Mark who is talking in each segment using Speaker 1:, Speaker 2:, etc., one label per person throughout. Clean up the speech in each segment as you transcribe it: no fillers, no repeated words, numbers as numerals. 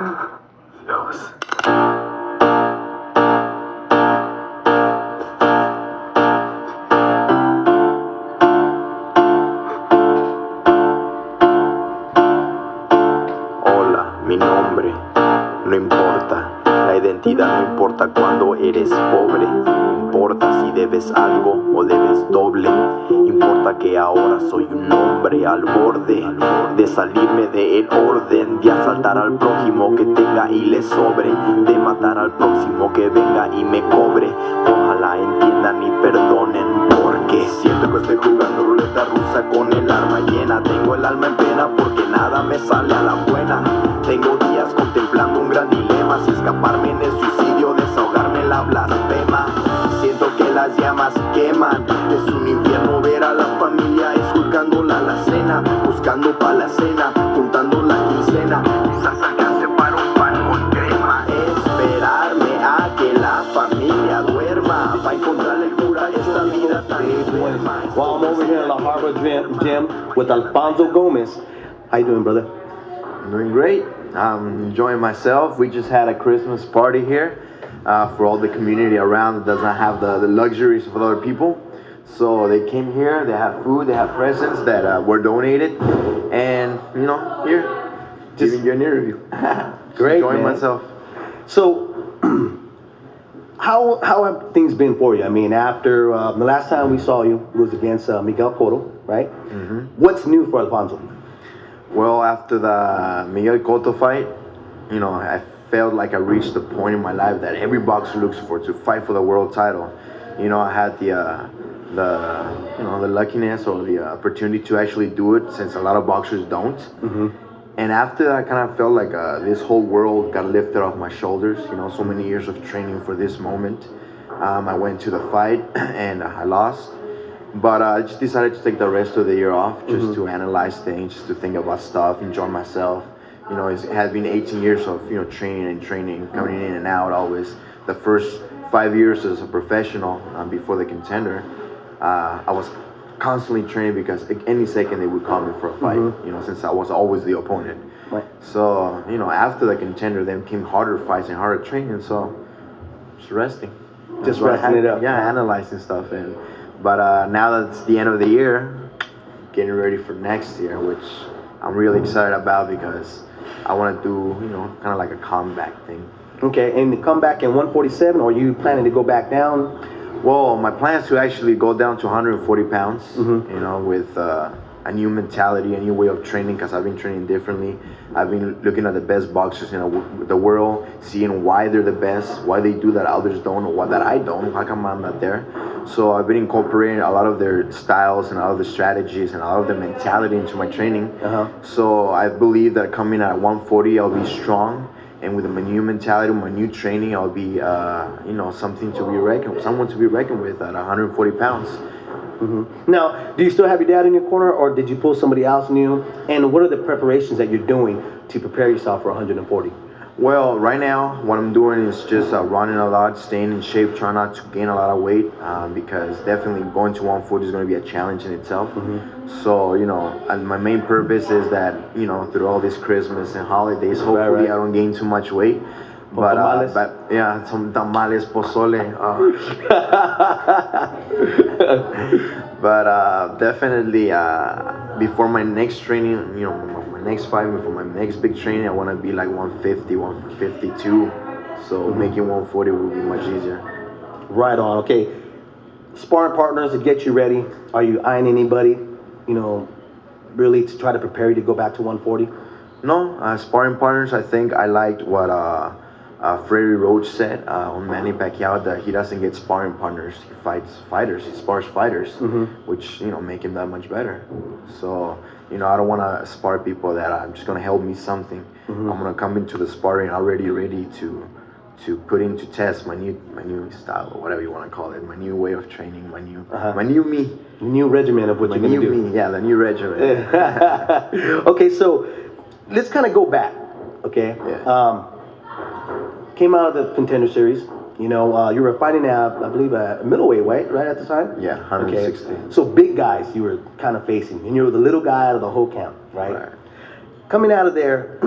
Speaker 1: Dios. Hola, mi nombre no importa, la identidad no importa cuando eres pobre, importa si debes algo o debes doble, importa que ahora soy un hombre al borde de salirme del orden, de asaltar al prójimo que tenga y le sobre, de matar al próximo que venga y me cobre. Ojalá entiendan y perdonen porque siento que estoy jugando ruleta rusa con el arma llena. Tengo el alma en pena porque nada me sale a la buena. Tengo días contemplando un gran dilema, si escaparme en el suicidio, desahogarme en la blasfema. Siento que las llamas queman, es un infierno ver a la familia esculcando la alacena, buscando pa' la cena, juntando la quincena, quizás alcance para un pan con crema. Esperarme a que la familia duerma, pa' encontrarle cura a esta vida tan enferma.
Speaker 2: Well, I'm over here in La Harbor Gym with Alfonso Gomez. How you doing, brother?
Speaker 1: I'm doing great. I'm enjoying myself. We just had a Christmas party here for all the community around that does not have the luxuries of other people. So they came here, they have food, they have presents that were donated, and you know, here, just giving you an interview.
Speaker 2: Great,
Speaker 1: enjoying
Speaker 2: man.
Speaker 1: myself.
Speaker 2: So, how have things been for you? I mean, after the last time we saw you was against Miguel Cotto, right?
Speaker 1: Mm-hmm.
Speaker 2: What's new for Alfonso?
Speaker 1: Well, after the Miguel Cotto fight, you know, I felt like I reached the point in my life that every boxer looks for, to fight for the world title. You know, I had the luckiness or the opportunity to actually do it, since a lot of boxers don't.
Speaker 2: Mm-hmm.
Speaker 1: And after that, I kind of felt like this whole world got lifted off my shoulders. You know, so many years of training for this moment. I went to the fight and I lost. But I just decided to take the rest of the year off, just to analyze things, just to think about stuff, enjoy myself. You know, it has been 18 years of, you know, training, coming in and out always. The first 5 years as a professional before the contender, I was constantly training because any second they would call me for a fight, you know, since I was always the opponent.
Speaker 2: Right.
Speaker 1: So, you know, after the contender, then came harder fights and harder training, so just resting.
Speaker 2: Just resting it up.
Speaker 1: Yeah, analyzing stuff. But now that it's the end of the year, getting ready for next year, which I'm really excited about because I want to do, you know, kind of like a comeback thing.
Speaker 2: Okay, and come back in 147, or are you planning to go back down?
Speaker 1: Well, my plan is to actually go down to 140 pounds, you know, with a new mentality, a new way of training, because I've been training differently. I've been looking at the best boxers in the world, seeing why they're the best, why they do that others don't, or why that I don't, how come I'm not there. So I've been incorporating a lot of their styles and a lot of the strategies and a lot of their mentality into my training. So I believe that coming at 140, I'll be strong. And with my new mentality, my new training, I'll be, you know, someone to be reckoned with at 140 pounds.
Speaker 2: Now, do you still have your dad in your corner, or did you pull somebody else new? And what are the preparations that you're doing to prepare yourself for 140?
Speaker 1: Well, right now, what I'm doing is just running a lot, staying in shape, trying not to gain a lot of weight, because definitely going to 140 is going to be a challenge in itself. So, you know, and my main purpose is that, you know, through all this Christmas and holidays, hopefully I don't gain too much weight. But yeah, some tamales, pozole. But definitely, before my next training, you know, my next fight, before my next big training, I want to be like 150, 152. So making 140 will be much easier.
Speaker 2: Right on. Okay. Sparring partners to get you ready. Are you eyeing anybody, you know, really to try to prepare you to go back to 140?
Speaker 1: No, sparring partners, I think I liked what Freddie Roach said on Manny Pacquiao, that he doesn't get sparring partners. He fights fighters. He spars fighters, which, you know, make him that much better. So, you know, I don't want to spar people that are just going to help me something. I'm going to come into the sparring already ready to put into test my new style, or whatever you want to call it, my new way of training, my new me.
Speaker 2: New regimen of what you're going to do.
Speaker 1: Me, yeah, the new regimen.
Speaker 2: Okay, so let's kind of go back, okay?
Speaker 1: Yeah.
Speaker 2: Came out of the Contender Series. You know, you were fighting at, I believe, a middleweight, right at the time?
Speaker 1: Yeah, 160.
Speaker 2: Okay. So big guys you were kind of facing, and you were the little guy out of the whole camp, right? coming out of there,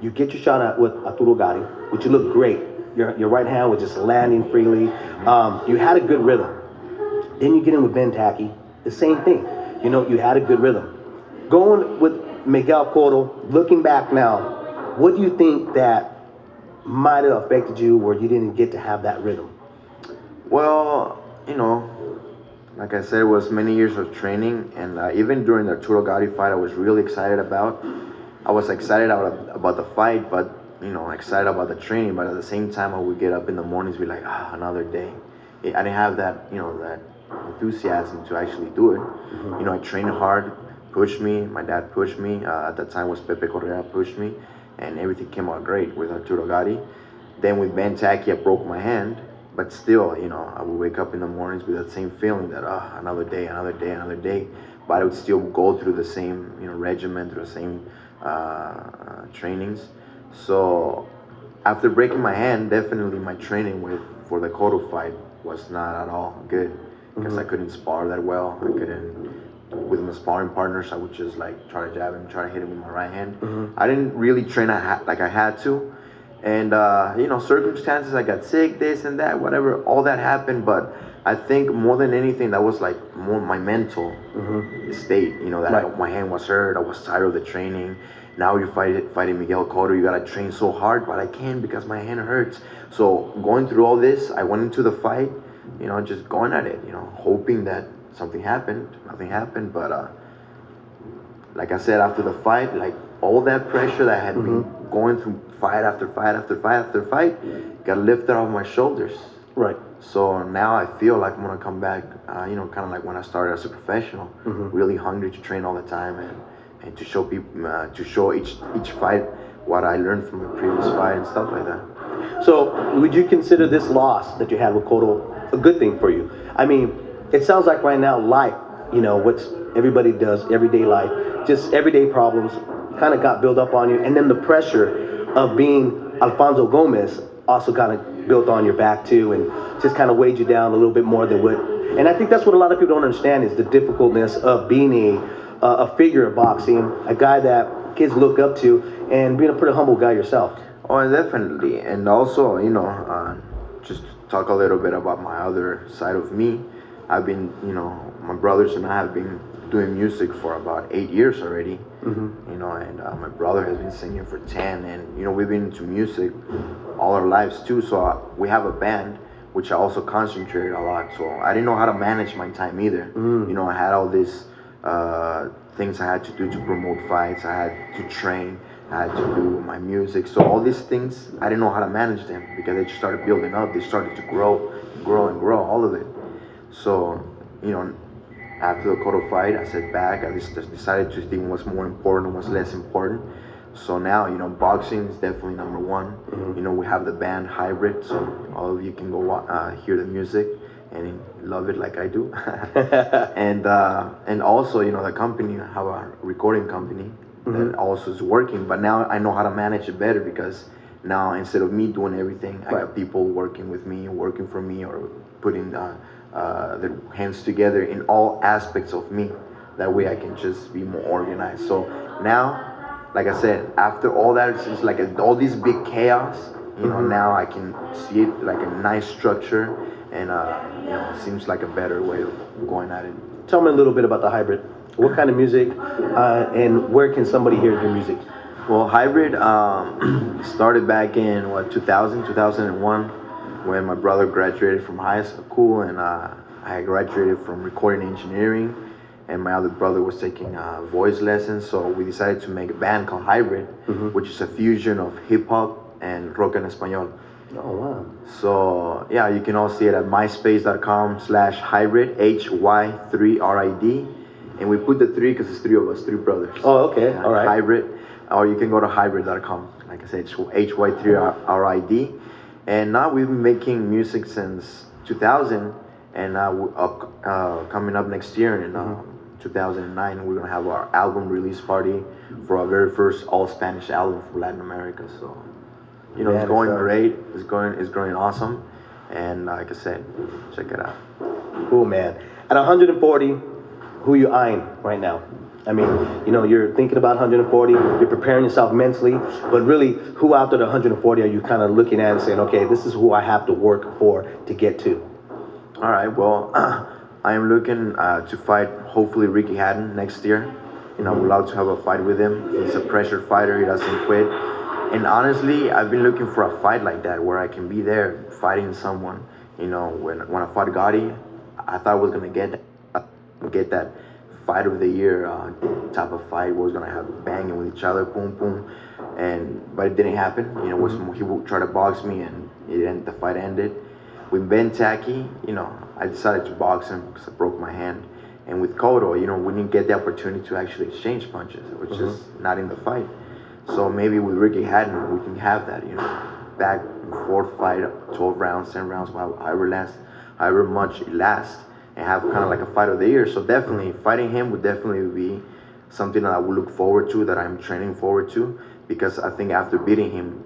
Speaker 2: you get your shot at with Arturo Gatti, which you look great. Your right hand was just landing freely. You had a good rhythm. Then you get in with Ben Tacky, the same thing. You know, you had a good rhythm. Going with Miguel Cotto, looking back now, what do you think that might have affected you where you didn't get to have that rhythm?
Speaker 3: Well, you know, like I said, it was many years of training, and even during the Arturo Gatti fight, I was really excited about. I was excited about the fight, but excited about the training. But at the same time, I would get up in the mornings, be like, another day. I didn't have that, that enthusiasm to actually do it.
Speaker 2: Mm-hmm.
Speaker 3: I trained hard, pushed me. My dad pushed me. At that time was Pepe Correa pushed me, and everything came out great with Arturo Gatti. Then with Ben Tacky, I broke my hand. But still, I would wake up in the mornings with that same feeling that another day, another day, another day. But I would still go through the same, regimen, through the same trainings. So after breaking my hand, definitely my training for the Cotto fight was not at all good because I couldn't spar that well. I couldn't. With my sparring partners, I would just like try to jab him, try to hit him with my right hand. I didn't really train like I had to. And, circumstances, I got sick, this and that, whatever, all that happened. But I think more than anything, that was like more my mental state, that my hand was hurt, I was tired of the training. Now you're fighting Miguel Cotto, you got to train so hard, but I can't because my hand hurts. So going through all this, I went into the fight, just going at it, hoping that something happened. Nothing happened, but like I said, after the fight, like all that pressure that I had been going through fight after fight after fight after fight got lifted off my shoulders.
Speaker 2: Right.
Speaker 3: So now I feel like I'm gonna come back, kind of like when I started as a professional, really hungry to train all the time and to show people, to show each fight what I learned from the previous fight and stuff like that.
Speaker 2: So would you consider this loss that you had with Cotto a good thing for you? I mean, it sounds like right now life, what's everybody does, everyday life, just everyday problems kind of got built up on you, and then the pressure of being Alfonso Gomez also kind of built on your back too, and just kind of weighed you down a little bit more than what. And I think that's what a lot of people don't understand is the difficultness of being a figure of boxing, a guy that kids look up to, and being a pretty humble guy yourself.
Speaker 3: Oh, definitely. And also, just talk a little bit about my other side of me. I've been, my brothers and I have been doing music for about 8 years already. And my brother has been singing for 10, and we've been into music all our lives too. So we have a band, which I also concentrated a lot. So I didn't know how to manage my time either. I had all these things I had to do to promote fights. I had to train. I had to do my music. So all these things, I didn't know how to manage them because they just started building up. They started to grow, all of it. So, after the Cotto fight, I sat back. I just decided to think what's more important, what's less important. So now, boxing is definitely number one. We have the band Hybrid, so all of you can go hear the music and love it like I do. and also, the company, I have a recording company that also is working. But now I know how to manage it better because now instead of me doing everything, I got people working with me, working for me, or putting their hands together in all aspects of me. That way I can just be more organized. So now, like I said, after all that, it's just like all this big chaos, now I can see it like a nice structure, and it seems like a better way of going at it.
Speaker 2: Tell me a little bit about the Hybrid. What kind of music, and where can somebody hear your music?
Speaker 3: Well, Hybrid started back in 2001, when my brother graduated from high school, and I graduated from recording engineering, and my other brother was taking voice lessons. So we decided to make a band called Hybrid, which is a fusion of hip hop and rock en español.
Speaker 2: Oh wow!
Speaker 3: So yeah, you can all see it at myspace.com/hybrid, HY3RID, and we put the 3 because it's 3 of us, 3 brothers.
Speaker 2: Oh okay, all right.
Speaker 3: Hybrid, or you can go to hybrid.com. Like I said, it's HY3RID. And now we've been making music since 2000, and coming up next year in 2009, we're gonna have our album release party for our very first all Spanish album for Latin America. So, it's going great. It's going awesome, and like I said, check it out.
Speaker 2: Cool, man. At 140, who you eyeing right now? I mean, you know, you're thinking about 140, you're preparing yourself mentally, but really, who out there at 140 are you kind of looking at and saying, okay, this is who I have to work for to get to?
Speaker 3: All right, well, I am looking to fight hopefully Ricky Hatton next year. You know, I would love to have a fight with him. He's a pressure fighter, he doesn't quit. And honestly, I've been looking for a fight like that where I can be there fighting someone. You know, when I fought Gotti, I thought I was gonna get that fight of the year type of fight. We was gonna have banging with each other, boom boom, but it didn't happen. You know, he would try to box me, and the fight ended. With Ben Taki, you know, I decided to box him because I broke my hand. And with Cotto, you know, we didn't get the opportunity to actually exchange punches, which is not in the fight. So maybe with Ricky Hatton, we can have that, you know, back and forth fight, 12 rounds, 10 rounds, however much it lasts, and have kind of like a fight of the year. So definitely, fighting him would definitely be something that I would look forward to, that I'm training forward to, because I think after beating him,